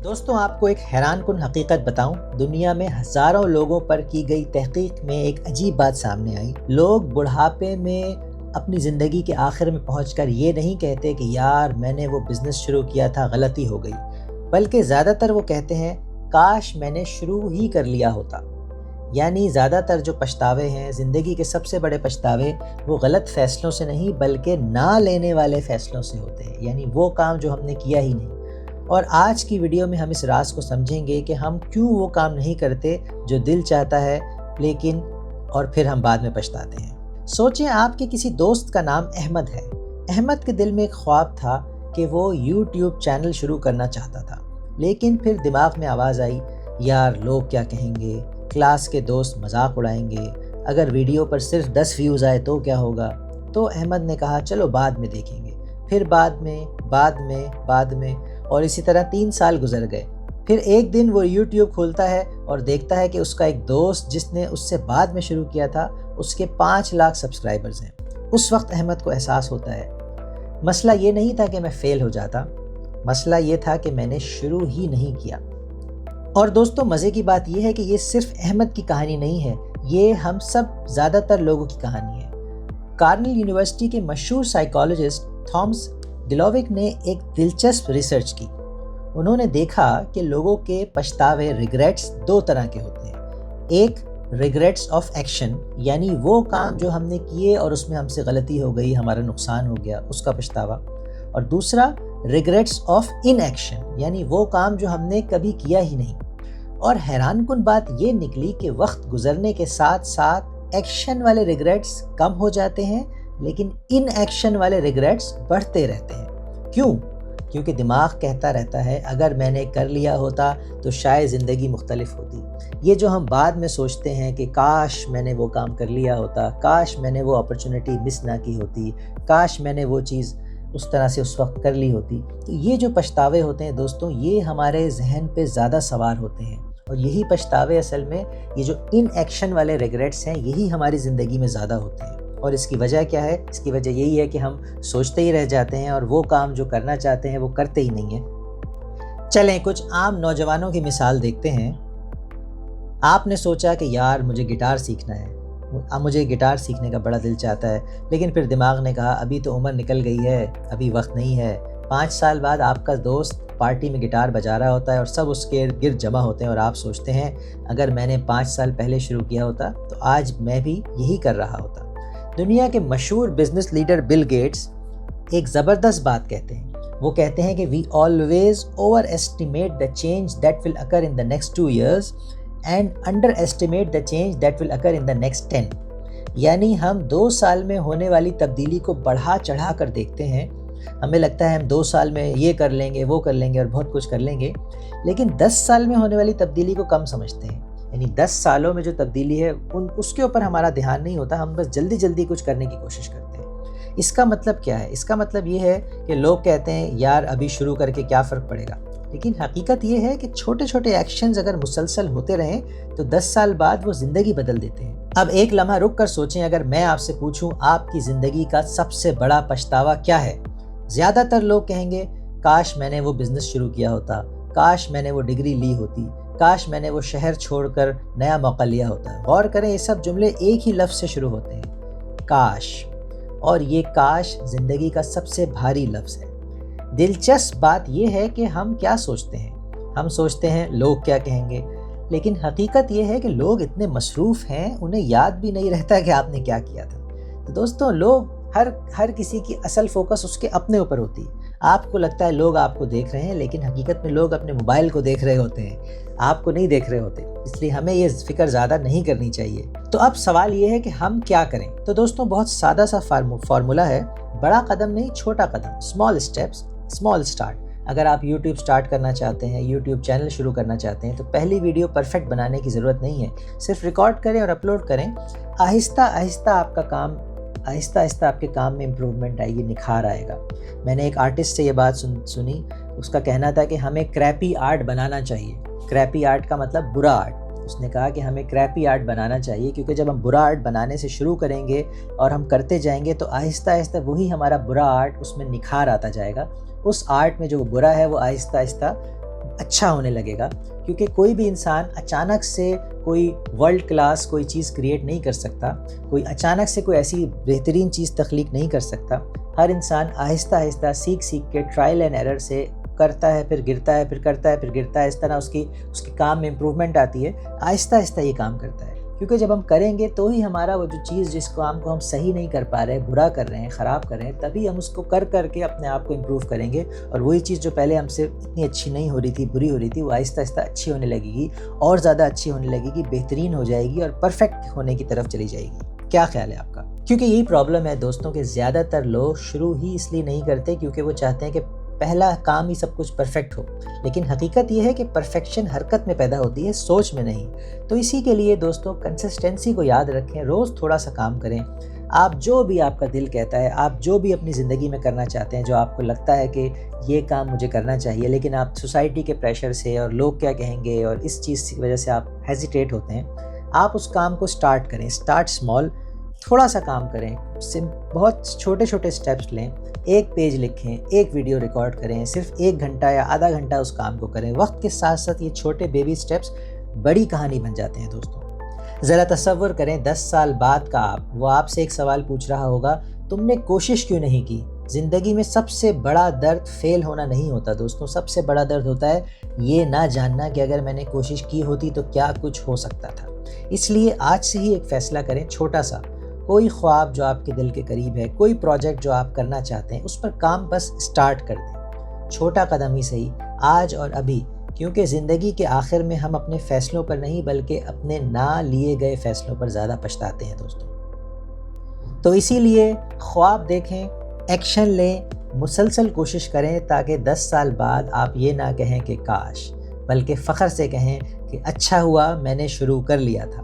दोस्तों, आपको एक हैरान कुन हकीकत बताऊं। दुनिया में हज़ारों लोगों पर की गई तहकीक में एक अजीब बात सामने आई। लोग बुढ़ापे में अपनी ज़िंदगी के आखिर में पहुंचकर ये नहीं कहते कि यार मैंने वो बिज़नेस शुरू किया था, गलती हो गई, बल्कि ज़्यादातर वो कहते हैं काश मैंने शुरू ही कर लिया होता। यानी ज़्यादातर जो पछतावे हैं, ज़िंदगी के सबसे बड़े पछतावे, वो गलत फ़ैसलों से नहीं बल्कि ना लेने वाले फ़ैसलों से होते हैं। यानी वो काम जो हमने किया ही नहीं। और आज की वीडियो में हम इस राज को समझेंगे कि हम क्यों वो काम नहीं करते जो दिल चाहता है, लेकिन और फिर हम बाद में पछताते हैं। सोचें, आपके किसी दोस्त का नाम अहमद है। अहमद के दिल में एक ख्वाब था कि वो YouTube चैनल शुरू करना चाहता था, लेकिन फिर दिमाग में आवाज़ आई, यार लोग क्या कहेंगे, क्लास के दोस्त मजाक उड़ाएंगे, अगर वीडियो पर सिर्फ 10 व्यूज़ आए तो क्या होगा। तो अहमद ने कहा चलो बाद में देखेंगे, फिर बाद में और इसी तरह 3 साल गुजर गए। फिर एक दिन वो YouTube खोलता है और देखता है कि उसका एक दोस्त जिसने उससे बाद में शुरू किया था, उसके 5 लाख सब्सक्राइबर्स हैं। उस वक्त अहमद को एहसास होता है मसला ये नहीं था कि मैं फ़ेल हो जाता, मसला ये था कि मैंने शुरू ही नहीं किया। और दोस्तों, मज़े की बात यह है कि ये सिर्फ अहमद की कहानी नहीं है, ये हम सब ज़्यादातर लोगों की कहानी है। कार्नेल यूनिवर्सिटी के मशहूर साइकोलॉजिस्ट थॉमस डिलोविक ने एक दिलचस्प रिसर्च की। उन्होंने देखा कि लोगों के पछतावे, रिग्रेट्स, 2 तरह के होते हैं। एक रिग्रेट्स ऑफ एक्शन, यानी वो काम जो हमने किए और उसमें हमसे गलती हो गई, हमारा नुकसान हो गया, उसका पछतावा। और दूसरा रिग्रेट्स ऑफ इनएक्शन, यानी वो काम जो हमने कभी किया ही नहीं। और हैरानकुन बात ये निकली कि वक्त गुजरने के साथ साथ एक्शन वाले रिग्रेट्स कम हो जाते हैं, लेकिन इन एक्शन वाले रिग्रेट्स बढ़ते रहते हैं। क्यों? क्योंकि दिमाग कहता रहता है अगर मैंने कर लिया होता तो शायद ज़िंदगी मुख्तलिफ होती। ये जो हम बाद में सोचते हैं कि काश मैंने वो काम कर लिया होता, काश मैंने वो अपॉर्चुनिटी मिस ना की होती, काश मैंने वो चीज़ उस तरह से उस वक्त कर ली होती, तो ये जो पछतावे होते हैं दोस्तों, ये हमारे जहन पे ज़्यादा सवार होते हैं। और यही पछतावे असल में, ये जो इन एक्शन वाले रिग्रेट्स हैं, यही हमारी ज़िंदगी में ज़्यादा होते हैं। और इसकी वजह क्या है? इसकी वजह यही है कि हम सोचते ही रह जाते हैं और वो काम जो करना चाहते हैं वो करते ही नहीं हैं। चलें कुछ आम नौजवानों की मिसाल देखते हैं। आपने सोचा कि यार मुझे गिटार सीखना है, मुझे गिटार सीखने का बड़ा दिल चाहता है, लेकिन फिर दिमाग ने कहा अभी तो उम्र निकल गई है, अभी वक्त नहीं है। 5 साल बाद आपका दोस्त पार्टी में गिटार बजा रहा होता है और सब उसके गिर्द जमा होते हैं और आप सोचते हैं अगर मैंने 5 साल पहले शुरू किया होता तो आज मैं भी यही कर रहा होता। दुनिया के मशहूर बिजनेस लीडर बिल गेट्स एक ज़बरदस्त बात कहते हैं। वो कहते हैं कि we always overestimate the change that will occur in the next 2 years and underestimate the change that will occur in the next 10। यानी हम 2 साल में होने वाली तब्दीली को बढ़ा चढ़ा कर देखते हैं। हमें लगता है हम 2 साल में ये कर लेंगे, वो कर लेंगे और बहुत कुछ कर लेंगे, लेकिन 10 साल में होने वाली तब्दीली को कम समझते हैं। यानी 10 सालों में जो तब्दीली है उसके ऊपर हमारा ध्यान नहीं होता, हम बस जल्दी जल्दी कुछ करने की कोशिश करते हैं। इसका मतलब क्या है? इसका मतलब ये है कि लोग कहते हैं यार अभी शुरू करके क्या फ़र्क पड़ेगा, लेकिन हकीकत ये है कि छोटे छोटे एक्शंस अगर मुसलसल होते रहें तो 10 साल बाद वो ज़िंदगी बदल देते हैं। अब एक लम्हा रुक कर सोचें, अगर मैं आपसे पूछूं आपकी ज़िंदगी का सबसे बड़ा पछतावा क्या है? ज़्यादातर लोग कहेंगे काश मैंने वो बिज़नेस शुरू किया होता, काश मैंने वो डिग्री ली होती, काश मैंने वो शहर छोड़कर नया मौका लिया होता। गौर करें, ये सब जुमले एक ही लफ्ज़ से शुरू होते हैं, काश। और ये काश ज़िंदगी का सबसे भारी लफ्ज़ है। दिलचस्प बात ये है कि हम क्या सोचते हैं? हम सोचते हैं लोग क्या कहेंगे, लेकिन हकीकत ये है कि लोग इतने मसरूफ़ हैं उन्हें याद भी नहीं रहता कि आपने क्या किया था। तो दोस्तों, लोग हर किसी की असल फोकस उसके अपने ऊपर होती है। आपको लगता है लोग आपको देख रहे हैं, लेकिन हकीकत में लोग अपने मोबाइल को देख रहे होते हैं, आपको नहीं देख रहे होते। इसलिए हमें ये फिक्र ज़्यादा नहीं करनी चाहिए। तो अब सवाल ये है कि हम क्या करें? तो दोस्तों, बहुत सादा सा फार्मूला है, बड़ा कदम नहीं, छोटा कदम, स्मॉल स्टेप्स, स्मॉल स्टार्ट। अगर आप YouTube स्टार्ट करना चाहते हैं, YouTube चैनल शुरू करना चाहते हैं, तो पहली वीडियो परफेक्ट बनाने की ज़रूरत नहीं है, सिर्फ रिकॉर्ड करें और अपलोड करें। आहिस्ता आहिस्ता आपके काम में इम्प्रूवमेंट आएगी, निखार आएगा। मैंने एक आर्टिस्ट से ये बात सुनी, उसका कहना था कि हमें क्रैपी आर्ट बनाना चाहिए। क्रैपी आर्ट का मतलब बुरा आर्ट। उसने कहा कि हमें क्रैपी आर्ट बनाना चाहिए, क्योंकि जब हम बुरा आर्ट बनाने से शुरू करेंगे और हम करते जाएंगे तो आहिस्ता आहिस्ता वही हमारा बुरा आर्ट, उसमें निखार आता जाएगा। उस आर्ट में जो बुरा है वो आहिस्ता आहिस्ता اچھا ہونے لگے گا، کیونکہ کوئی بھی انسان اچانک سے کوئی ورلڈ کلاس کوئی چیز کریٹ نہیں کر سکتا، کوئی اچانک سے کوئی ایسی بہترین چیز تخلیق نہیں کر سکتا۔ ہر انسان آہستہ آہستہ سیکھ کے ٹرائل اینڈ ایرر سے کرتا ہے، پھر گرتا ہے، پھر کرتا ہے، پھر گرتا ہے، اس طرح اس کے کام میں امپروومنٹ آتی ہے، آہستہ آہستہ یہ کام کرتا ہے۔ کیونکہ جب ہم کریں گے تو ہی ہمارا وہ جو چیز جس کام کو ہم صحیح نہیں کر پا رہے، برا کر رہے ہیں، خراب کر رہے ہیں، تبھی ہم اس کو کر کے اپنے آپ کو امپروو کریں گے، اور وہی چیز جو پہلے ہم سے اتنی اچھی نہیں ہو رہی تھی، بری ہو رہی تھی، وہ آہستہ آہستہ اچھی ہونے لگے گی، اور زیادہ اچھی ہونے لگے گی، بہترین ہو جائے گی، اور پرفیکٹ ہونے کی طرف چلی جائے گی۔ کیا خیال ہے آپ کا؟ کیونکہ یہی پرابلم ہے دوستوں کہ زیادہ تر لوگ شروع ہی اس لیے نہیں کرتے کیونکہ وہ چاہتے ہیں کہ پہلا کام ہی سب کچھ پرفیکٹ ہو، لیکن حقیقت یہ ہے کہ پرفیکشن حرکت میں پیدا ہوتی ہے، سوچ میں نہیں۔ تو اسی کے لیے دوستوں کنسسٹنسی کو یاد رکھیں، روز تھوڑا سا کام کریں۔ آپ جو بھی آپ کا دل کہتا ہے، آپ جو بھی اپنی زندگی میں کرنا چاہتے ہیں، جو آپ کو لگتا ہے کہ یہ کام مجھے کرنا چاہیے، لیکن آپ سوسائٹی کے پریشر سے اور لوگ کیا کہیں گے اور اس چیز کی وجہ سے آپ ہیزیٹیٹ ہوتے ہیں، آپ اس کام کو سٹارٹ کریں۔ سٹارٹ اسمال، تھوڑا سا کام کریں، بہت چھوٹے چھوٹے سٹیپس لیں، ایک پیج لکھیں، ایک ویڈیو ریکارڈ کریں، صرف 1 گھنٹہ یا آدھا گھنٹہ اس کام کو کریں۔ وقت کے ساتھ ساتھ یہ چھوٹے بیبی سٹیپس بڑی کہانی بن جاتے ہیں دوستوں۔ ذرا تصور کریں 10 سال بعد کا وہ آپ سے ایک سوال پوچھ رہا ہوگا، تم نے کوشش کیوں نہیں کی؟ زندگی میں سب سے بڑا درد فیل ہونا نہیں ہوتا دوستوں، سب سے بڑا درد ہوتا ہے یہ نہ جاننا کہ اگر میں نے کوشش کی ہوتی تو کیا کچھ ہو سکتا تھا۔ اس لیے آج سے ہی ایک فیصلہ کریں، چھوٹا سا، کوئی خواب جو آپ کے دل کے قریب ہے، کوئی پروجیکٹ جو آپ کرنا چاہتے ہیں، اس پر کام بس سٹارٹ کر دیں، چھوٹا قدم ہی صحیح، آج اور ابھی، کیونکہ زندگی کے آخر میں ہم اپنے فیصلوں پر نہیں بلکہ اپنے نہ لیے گئے فیصلوں پر زیادہ پچھتاتے ہیں دوستوں۔ تو اسی لیے خواب دیکھیں، ایکشن لیں، مسلسل کوشش کریں تاکہ 10 سال بعد آپ یہ نہ کہیں کہ کاش، بلکہ فخر سے کہیں کہ اچھا ہوا میں نے شروع کر لیا تھا۔